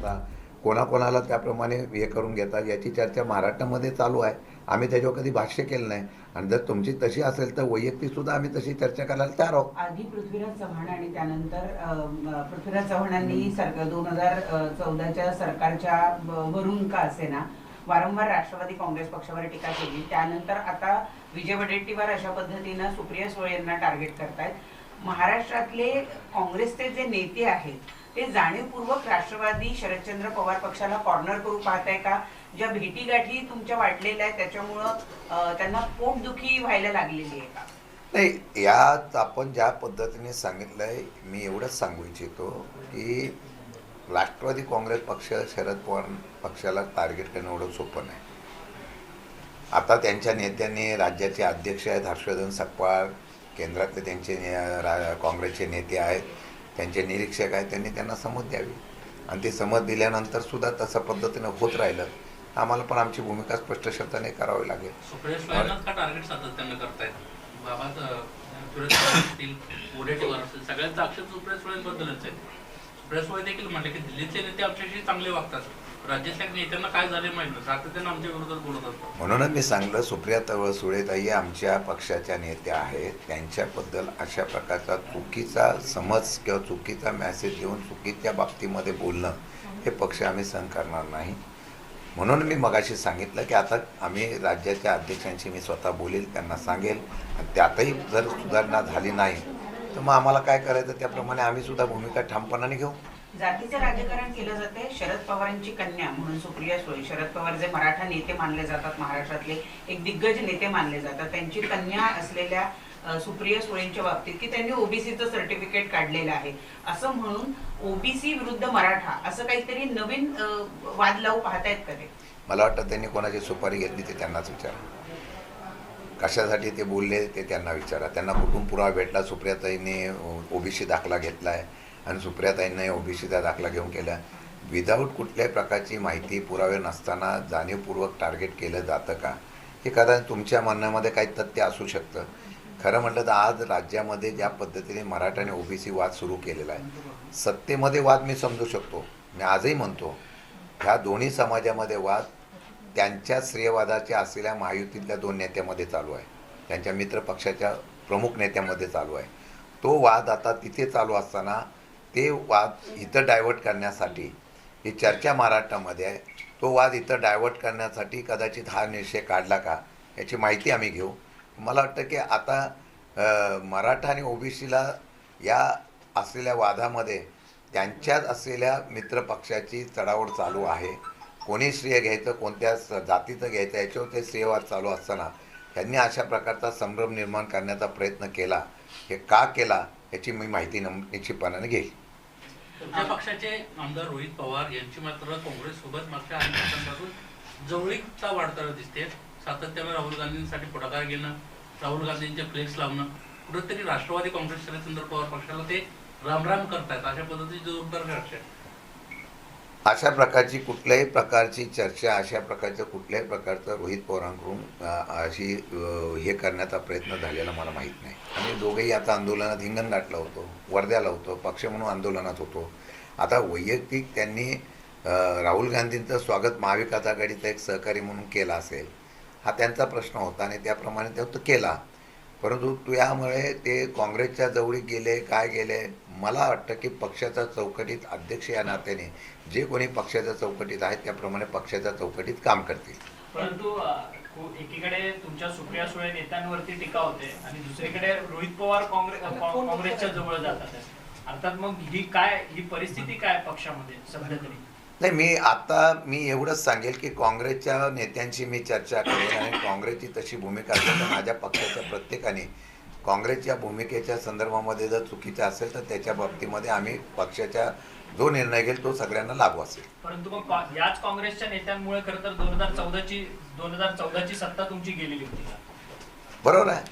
करता, कोणाकोणाला त्याप्रमाणे हे करून घेतात याची चर्चा महाराष्ट्रामध्ये चालू आहे. आम्ही त्याच्यावर कधी भाष्य केलं नाही आणि जर तुमची तशी असेल तर वैयक्तिकसुद्धा आम्ही तशी चर्चा करायला तयार आहोत. आधी पृथ्वीराज चव्हाण आणि त्यानंतर पृथ्वीराज चव्हाणांनी 2014च्या सरकारच्या वरून का असेना वारंवार राष्ट्रवादी काँग्रेस पक्षावर टीका केली. त्यानंतर आता विजय वडेट्टीवार अशा पद्धतीनं सुप्रिया सुळे यांना टार्गेट करतायत. महाराष्ट्रातले काँग्रेसचे जे नेते आहेत ते जाणीवपूर्वक राष्ट्रवादी शरदचंद्र पवार पक्षाला कॉर्नर करू पाहताय का? ज्या भेटीगाठी तुमच्या वाढलेल्या आहेत त्याच्यामुळं त्यांना पोटदुखी व्हायला लागलेली आहे का? नाही, यात आपण ज्या पद्धतीने सांगितलं आहे, मी एवढंच सांगू इच्छितो की राष्ट्रवादी काँग्रेस पक्ष शरद पवार पक्षाला टार्गेट करणं एवढं सोपं नाही. आता त्यांच्या नेत्यांनी, राज्याचे अध्यक्ष आहेत हर्षवर्धन सकपाळ, केंद्रातले त्यांचे काँग्रेसचे नेते आहेत, त्यांचे निरीक्षक आहेत, त्यांनी त्यांना समज द्यावी आणि ते समज दिल्यानंतर सुद्धा तसं पद्धतीनं होत राहिलं आम्हाला पण आमची भूमिका स्पष्ट शब्दाने करावी लागेल. टार्गेट सातत्यानं करतायत बाबा, सगळ्यांचा अक्षर सुप्रिया सुळेंबद्दलच आहे. सुप्रिया सुळे देखील म्हटले की दिल्लीतले नेते आमच्याशी चांगले वागतात, राज्यातल्या नेत्यांना काय झाले माहिती नाही, सातत्यानं आमच्या विरोधात बोलत असतात. म्हणूनच मी सांगलं, सुप्रिया सुळेताई आमच्या पक्षाच्या नेत्या आहेत, त्यांच्याबद्दल अशा प्रकारचा चुकीचा समज किंवा चुकीचा मेसेज देऊन चुकीच्या बाबतीमध्ये बोलणं हे पक्ष आम्ही सहन करणार नाही. म्हणून मी मगाशी सांगितलं की आता आम्ही राज्याच्या अध्यक्षांशी मी स्वतः बोलेल, त्यांना सांगेल आणि त्यातही जर सुधारणा झाली नाही तर मग आम्हाला काय करायचं त्याप्रमाणे आम्ही सुद्धा भूमिका ठामपणाने घेऊ. जातीचं राजकारण केलं जाते. शरद पवारांची कन्या म्हणून सुप्रिया सुळे, शरद पवार जे मराठा नेते मानले जातात, महाराष्ट्रातले एक दिग्गज नेते मानले जातात, त्यांची कन्या असलेल्या सुप्रिया सुळेंच्या बाबतीत की त्यांनी ओबीसीचं सर्टिफिकेट काढलेलं आहे असं म्हणून ओबीसी विरुद्ध मराठा असं काहीतरी नवीन वाद लावू पाहतायत का ते? मला वाटतं त्यांनी कोणाची सुपारी घेतली ते त्यांनाच विचारा, कशासाठी ते बोलले ते त्यांना विचारा. त्यांना कुठून पुरावा भेटला सुप्रियाताईंनी ओबीसी दाखला घेतला आहे आणि सुप्रियाताईंनी ओबीसीचा दाखला घेऊन केला, विदाऊट कुठल्याही प्रकारची माहिती पुरावे नसताना जाणीवपूर्वक टार्गेट केलं जातं का? हे कदाचित तुमच्या म्हणण्यामध्ये काही तथ्य असू शकतं. खरं म्हटलं तर आज राज्यामध्ये ज्या पद्धतीने मराठा आणि ओबीसी वाद सुरू केलेला आहे, सत्तेमध्ये वाद मी समजू शकतो, मी आजही म्हणतो ह्या दोन्ही समाजामध्ये वाद त्यांच्या श्रेयवादाच्या असलेल्या महायुतीतल्या 2 नेत्यामध्ये चालू आहे, त्यांच्या मित्र पक्षाच्या प्रमुख नेत्यामध्ये चालू आहे. तो वाद आता तिथे चालू असताना ते वाद इथं डायव्हर्ट करण्यासाठी, ही चर्चा महाराष्ट्रामध्ये आहे, तो वाद इथं डायव्हर्ट करण्यासाठी कदाचित हा निर्णय काढला का याची माहिती आम्ही घेऊ. मला वाटतं की आता मराठा आणि ओबीसीला या असलेल्या वादामध्ये त्यांच्यात असलेल्या मित्रपक्षाची चढाओढ चालू आहे. कोणी श्रेय घ्यायचं, कोणत्या जातीचं घ्यायचं याच्यावर ते श्रेयवाद चालू असताना त्यांनी अशा प्रकारचा संभ्रम निर्माण करण्याचा प्रयत्न केला. हे का केला याची मी माहिती निश्चितपणाने घेईल. तुमच्या पक्षाचे आमदार रोहित पवार यांची मात्र काँग्रेससोबत मागच्या अनेक वर्षांपासून जवळीकता वाढताना दिसते. सातत्यानं राहुल गांधींसाठी पुढाकार घेणं, राहुल गांधींचे फ्लेक्स लावणं, कुठेतरी राष्ट्रवादी काँग्रेस शरदचंद्र पवार पक्षाला ते रामराम करतायत, अशा पद्धतीची जोरदार चर्चा आहे. अशा प्रकारची कुठल्याही प्रकारची चर्चा, अशा प्रकारचं कुठल्याही प्रकारचं रोहित पवारांकडून अशी हे करण्याचा प्रयत्न झालेला मला माहीत नाही. आम्ही दोघेही आता आंदोलनात हिंगण गाठला होतो, वर्ध्याला होतो, पक्ष म्हणून आंदोलनात होतो. आता वैयक्तिक त्यांनी राहुल गांधींचं स्वागत महाविकास आघाडीचा एक सहकारी म्हणून केला असेल, हा त्यांचा प्रश्न होता आणि त्याप्रमाणे ते केला. परंतु त्यामुळे ते काँग्रेसच्या जवळी गेले, काय गेले, मला वाटतं की पक्षाच्या चौकटीत अध्यक्ष या नात्याने जे कोणी पक्षाच्या चौकटीत आहेत त्याप्रमाणे पक्षाच्या चौकटीत काम करतील. परंतु एकीकडे तुमच्या सुप्रिया सुळे नेत्यांवरती टीका होते आणि दुसरीकडे रोहित पवार काँग्रेसच्या जवळ जातात. अर्थात मग ही परिस्थिती काय पक्षामध्ये सध्या तरी? नाही, मी एवढंच सांगेल की काँग्रेसच्या नेत्यांशी मी चर्चा करेन आणि काँग्रेसची तशी भूमिका असेल तर माझ्या पक्षाच्या प्रत्येकाने काँग्रेसच्या भूमिकेच्या संदर्भामध्ये जर चुकीचं असेल तर त्याच्या बाबतीमध्ये आम्ही पक्षाच्या जो निर्णय घेईल तो सगळ्यांना लागू असेल. परंतु मग याच काँग्रेसच्या नेत्यांमुळे खरं तर 2014ची सत्ता तुमची गेलेली होती. बरोबर आहे,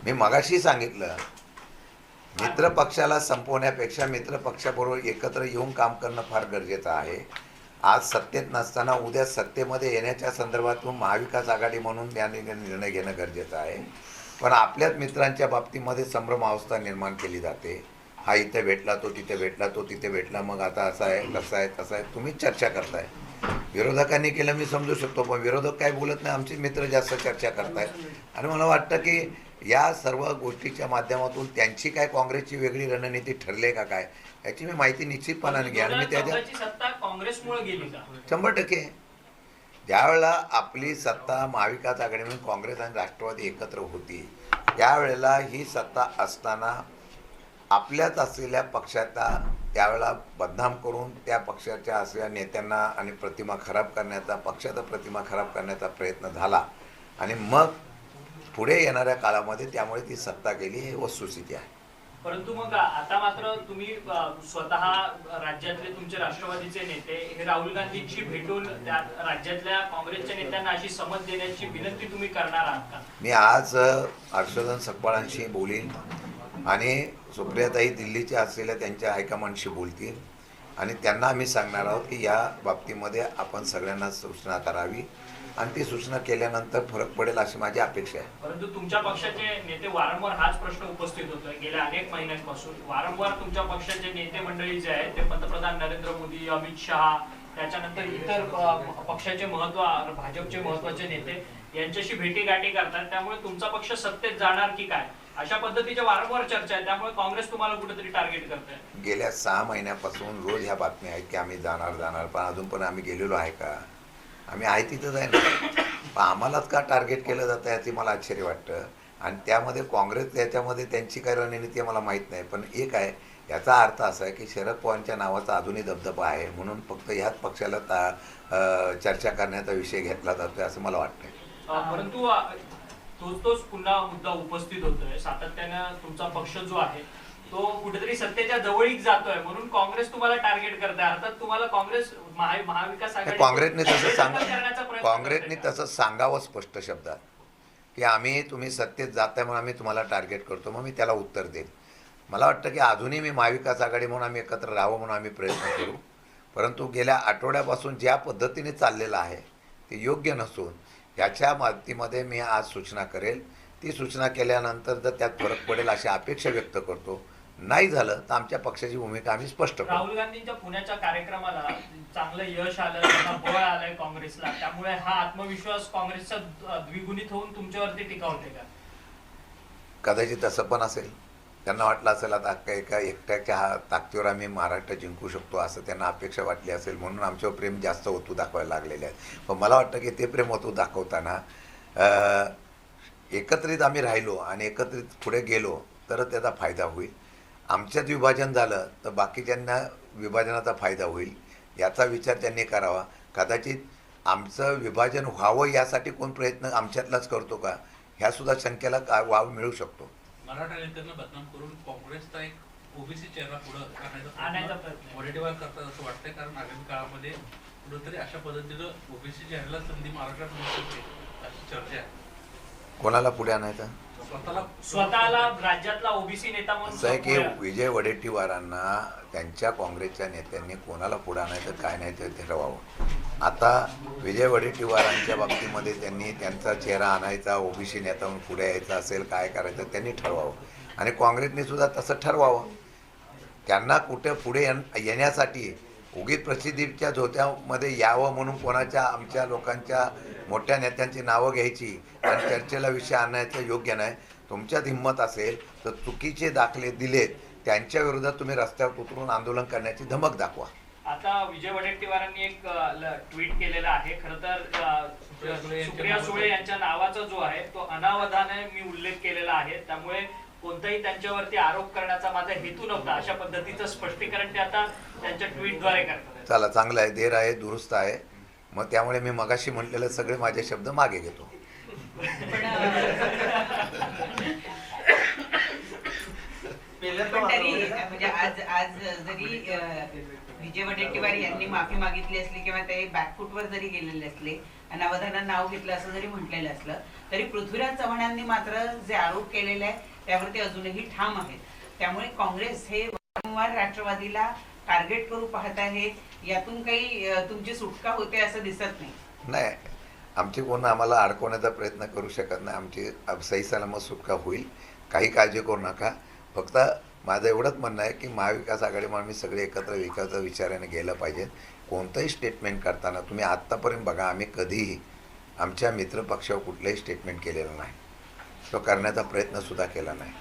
मी मगाशी सांगितलं मित्र पक्षाला संपवण्यापेक्षा मित्र पक्षाबरोबर एकत्र येऊन काम करणं फार गरजेचं आहे. आज सत्तेत नसताना उद्या सत्तेमध्ये येण्याच्या संदर्भातून महाविकास आघाडी म्हणून या निर्णय घेणं गरजेचं आहे. पण आपल्याच मित्रांच्या बाबतीमध्ये संभ्रमावस्था निर्माण केली जाते. हा इथे भेटला, तो तिथे भेटला, तो तिथे भेटला, मग आता असं आहे, तसं आहे, तसं आहे, तुम्हीच चर्चा करताय. विरोधकांनी केलं मी समजू शकतो, पण विरोधक काय बोलत नाही, आमचे मित्र जास्त चर्चा करतायत. आणि मला वाटतं की या सर्व गोष्टीच्या माध्यमातून त्यांची काय काँग्रेसची वेगळी रणनीती ठरली आहे का काय, याची मी माहिती निश्चितपणाने घ्या. आणि मी त्याच्या 2014 ची सत्ता काँग्रेसमुळे गेली का? 100% ज्यावेळेला आपली सत्ता महाविकास आघाडीमध्ये काँग्रेस आणि राष्ट्रवादी एकत्र होती, त्यावेळेला ही सत्ता असताना आपल्याच असलेल्या पक्षाचा त्यावेळेला बदनाम करून त्या पक्षाच्या असलेल्या नेत्यांना आणि प्रतिमा खराब करण्याचा, पक्षाचा प्रतिमा खराब करण्याचा प्रयत्न झाला. आणि मग पुढे येणाऱ्या काळामध्ये त्यामुळे ती सत्ता गेली, ही वस्तुस्थिती आहे. परंतु मग आता मात्र तुम्ही स्वतः राज्यातले तुमचे राष्ट्रवादीचे नेते हे राहुल गांधींची भेटून त्या राज्यातल्या काँग्रेसच्या नेत्यांना अशी समज देण्याची विनंती तुम्ही करणार आहात का? मी आज हर्षवर्धन सकपाळांशी बोलीन आणि सुप्रियाताई दिल्लीच्या असलेल्या त्यांच्या हायकमांडशी बोलतील आणि त्यांना आम्ही सांगणार आहोत की या बाबतीमध्ये आपण सगळ्यांना सूचना करावी आणि ती सूचना केल्यानंतर फरक पडेल अशी माझी अपेक्षा आहे. परंतु तुमच्या पक्षाचे नेते वारंवार हाच प्रश्न उपस्थित होतोय गेल्या अनेक महिन्यांपासून. वारंवार तुमच्या पक्षाचे नेते मंडळी जे आहेत ते पंतप्रधान नरेंद्र मोदी, अमित शहा, त्याच्यानंतर इतर पक्षाचे भाजपचे महत्वाचे नेते यांच्याशी भेटीगाठी करतात. त्यामुळे तुमचा पक्ष सत्तेत जाणार की काय अशा पद्धतीच्या वारंवार चर्चा आहे. त्यामुळे काँग्रेस तुम्हाला कुठेतरी टार्गेट करते. गेल्या 6 महिन्यापासून रोज ह्या बातम्या आहेत की आम्ही जाणार, पण अजून पण आम्ही गेलेलो आहे का? आम्ही आहे तिथंच आहे ना. पण आम्हालाच का टार्गेट केलं जातं याची मला आश्चर्य वाटतं. आणि त्यामध्ये काँग्रेस याच्यामध्ये त्यांची काय रणनीती मला माहीत नाही. पण एक आहे, याचा अर्थ असा आहे की शरद पवारांच्या नावाचा अजूनही दबदबा आहे म्हणून फक्त ह्याच पक्षाला चर्चा करण्याचा विषय घेतला जातोय असं मला वाटतंय. परंतु तोच पुन्हा मुद्दा उपस्थित होतोय. सातत्यानं तुमचा पक्ष जो आहे तो कुठेतरी सत्तेच्या जवळीक जातोय म्हणून काँग्रेस तुम्हाला टार्गेट करते. अर्थात तुम्हाला काँग्रेस महाविकास आघाडी काँग्रेसने तसं सांगावं स्पष्ट शब्दात की तुम्ही सत्तेत जाताय म्हणून आम्ही तुम्हाला टार्गेट करतो. मग मी त्याला उत्तर देईन. मला वाटतं की अजूनही मी महाविकास आघाडी म्हणून आम्ही एकत्र राहावं म्हणून आम्ही प्रयत्न करू. परंतु गेल्या आठवड्यापासून ज्या पद्धतीने चाललेलं आहे ते योग्य नसून याच्या माहितीमध्ये मी आज सूचना करेल. ती सूचना केल्यानंतर जर त्यात फरक पडेल अशी अपेक्षा व्यक्त करतो. नाही झालं तर आमच्या पक्षाची भूमिका आम्ही स्पष्ट करू. राहुल गांधींच्या पुण्याच्या कार्यक्रमाला चांगलं यश आलं, त्यांना बळ आलंय काँग्रेसला, त्यामुळे हा आत्मविश्वास काँग्रेसचा द्विगुणित होऊन तुमच्यावरती टीका होते का? कदाचित असं पण असेल. त्यांना वाटलं असेल आता एका एकट्याच्या ताकदीवर आम्ही महाराष्ट्र जिंकू शकतो असं त्यांना अपेक्षा वाटली असेल म्हणून आमच्यावर प्रेम जास्त ओतू दाखवायला लागलेले आहेत. पण मला वाटतं की ते प्रेम ओतू दाखवताना एकत्रित आम्ही राहिलो आणि एकत्रित पुढे गेलो तर त्याचा फायदा होईल. आमच्यात विभाजन झालं तर बाकीच्यांना विभाजनाचा फायदा होईल याचा विचार त्यांनी करावा. कदाचित आमचं विभाजन व्हावं यासाठी कोण प्रयत्न आमच्यातलाच करतो का ह्यासुद्धा शंकेला वाव मिळू शकतो. मराठा नेत्यांना बदनाम करून काँग्रेसचा एक ओबीसी चेहरा पुढे आणायचा प्रयत्न वडेट्टीवार करतात असं वाटतंय. कारण आगामी काळामध्ये कुठेतरी अशा पद्धतीनं ओबीसी चेहऱ्याला संधी महाराष्ट्रात मिळू शकते अशी चर्चा आहे. कोणाला पुढे आणायचं? स्वतःला राज्यातला ओबीसी नेता म्हणून असं आहे की विजय वडेट्टीवारांना त्यांच्या काँग्रेसच्या नेत्यांनी कोणाला पुढे आणायचं काय नाही ते ठरवावं. आता विजय वडेट्टीवारांच्या बाबतीमध्ये त्यांनी त्यांचा चेहरा आणायचा, ओबीसी नेता म्हणून पुढे यायचा असेल, काय करायचं त्यांनी ठरवावं. आणि काँग्रेसने सुद्धा तसं ठरवावं. त्यांना कुठे पुढे येण्यासाठी उगीच प्रसिद्धीच्या झोत्यामध्ये यावं म्हणून कोणाच्या आमच्या लोकांच्या मोठ्या नेत्यांची नावं घ्यायची आणि चर्चेला विषय आणायचं योग्य नाही. तुमच्यात हिंमत असेल तर चुकीचे दाखले दिलेत त्यांच्या विरोधात तुम्ही रस्त्यावर उतरून आंदोलन करण्याची धमक दाखवा. आता विजय वडेट्टीवारांनी एक ट्विट केलेलं आहे. खरं तर सुप्रिया सुळे यांच्या नावाचा जो आहे तो अनावधाने मी उल्लेख केलेला आहे. त्यामुळे कोणताही त्यांच्यावरती आरोप करण्याचा माझा हेतू नव्हता अशा पद्धतीचं स्पष्टीकरण ते आता त्यांच्या ट्विटद्वारे करतात. चला चांगलं आहे, देर आहे दुरुस्त आहे. मग त्यामुळे मी मगाशी म्हटलेले सगळे माझे शब्द मागे घेतो. पण तरी म्हणजे आज जरी विजय वडेट्टीवार यांनी माफी मागितली असली किंवा ते बॅकफुटवर जरी गेलेले असले, अनावधानानं नाव घेतलं असं जरी म्हटलेलं असलं तरी पृथ्वीराज चव्हाणांनी मात्र जे आरोप केलेले आहेत त्यावर ते अजूनही ठाम आहेत. त्यामुळे काँग्रेस हे वारंवार राष्ट्रवादीला टार्गेट करू पाहत आहे. यातून काही तुमची सुटका होते असं दिसत नाही. नाही, आमची कोण आम्हाला अडकवण्याचा प्रयत्न करू शकत नाही. आमची सही सलामत सुटका होईल, काही काळजी करू नका. फक्त माझं एवढंच म्हणणं आहे की महाविकास आघाडीमुळे आम्ही सगळे एकत्र विकासाच्या विचाराने गेलं पाहिजे. कोणतंही स्टेटमेंट करताना तुम्ही आत्तापर्यंत बघा, आम्ही कधीही आमच्या मित्रपक्षावर कुठलंही स्टेटमेंट केलेलं नाही, तो करण्याचा प्रयत्नसुद्धा केला नाही.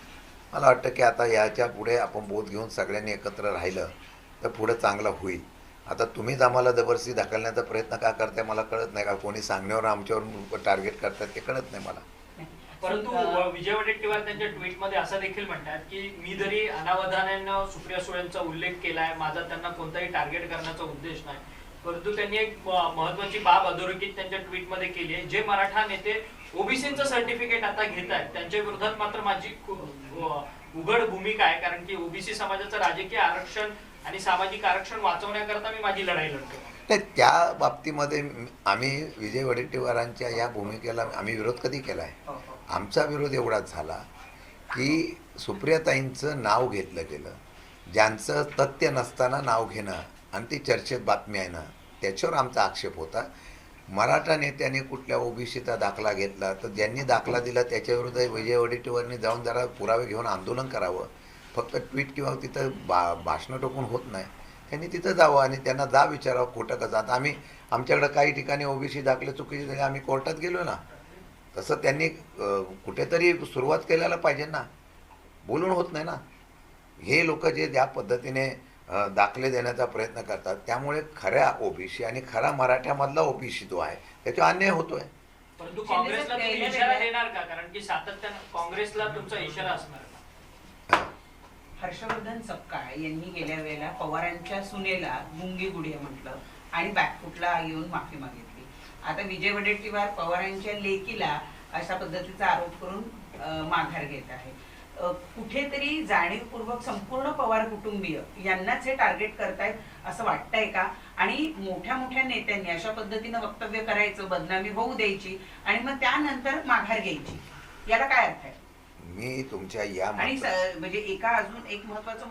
मला वाटतं की आता याच्या पुढे आपण बोध घेऊन सगळ्यांनी एकत्र राहिलं तर पुढं चांगलं होईल. आता तुम्हीच आम्हाला जबरदस्ती ढकलण्याचा प्रयत्न का करताय मला कळत नाही, का कोणी सांगण्यावर आमच्यावर टार्गेट करतात ते कळत नाही मला. परंतु विजय वडेट्टीवार त्यांच्या ट्विटमध्ये असं देखील म्हणतात की मी जरी अनावधानानं सुप्रिया सुळेंचा उल्लेख केलाय, माझा त्यांना कोणताही टार्गेट करण्याचा उद्देश नाही, परंतु त्यांनी एक महत्वाची बाब अधोरेखित त्यांच्या ट्विटमध्ये केली आहे. जे मराठा नेते ओबीसीचं सर्टिफिकेट आता घेत आहेत त्यांच्या विरोधात मात्र माझी उघड भूमिका आहे, कारण की ओबीसी समाजाचं राजकीय आरक्षण आणि सामाजिक आरक्षण वाचवण्याकरता मी माझी लढाई लढतो. नाही, त्या बाबतीमध्ये आम्ही विजय वडेट्टीवारांच्या या भूमिकेला आम्ही विरोध कधी केला आहे? आमचा विरोध एवढाच झाला की सुप्रियाताईंचं नाव घेतलं गेलं, ज्यांचं तथ्य नसताना नाव घेणं आणि ती चर्चेत बातमी आहे ना, त्याच्यावर आमचा आक्षेप होता. मराठा नेत्याने कुठल्या ओबीसीचा दाखला घेतला तर ज्यांनी दाखला दिला त्याच्याविरुद्ध विजय वडेट्टीवारांनी जाऊन जरा पुरावे घेऊन आंदोलन करावं. फक्त ट्विट किंवा तिथं भाषणं टोकून होत नाही. त्यांनी तिथं जावं आणि त्यांना जा विचारावं खोटं कसं. आता आम्ही आमच्याकडं काही ठिकाणी ओबीसी दाखले चुकीचे झाले, आम्ही कोर्टात गेलो ना, तसं त्यांनी कुठेतरी सुरुवात केलेला पाहिजे ना, बोलून होत नाही ना. हे लोक जे ज्या पद्धतीने दाखले देण्याचा प्रयत्न करतात त्यामुळे खऱ्या ओबीसी आणि खरा मराठ्यामधला ओबीसी जो आहे त्याचा अन्याय होतोय. परंतु काँग्रेसला तुम्ही इशारा देणार का? कारण की सातत्यानं काँग्रेसला तुमचा इशारा असणार का? हर्षवर्धन सपकाळ यांनी गेल्या वेळेला पवारांच्या सुनेला गुंगी गुडिया म्हटलं आणि बॅकफुटला येऊन माफी मागितली. आता विजय वडेट्टीवार पवारांच्या लेकीला अशा पद्धतीचा आरोप करून माघार घेत आहे. कुठेतरी जाणीवपूर्वक संपूर्ण पवार कुटुंबीय यांनाच हे टार्गेट करतायत असं वाटतंय का? आणि मोठ्या मोठ्या नेत्यांनी अशा पद्धतीनं वक्तव्य करायचं, बदनामी होऊ द्यायची आणि मग त्यानंतर माघार घ्यायची, याला काय अर्थ आहे? मी तुमच्या या आणि म्हणजे एका अजून एक महत्वाचा मुद्दा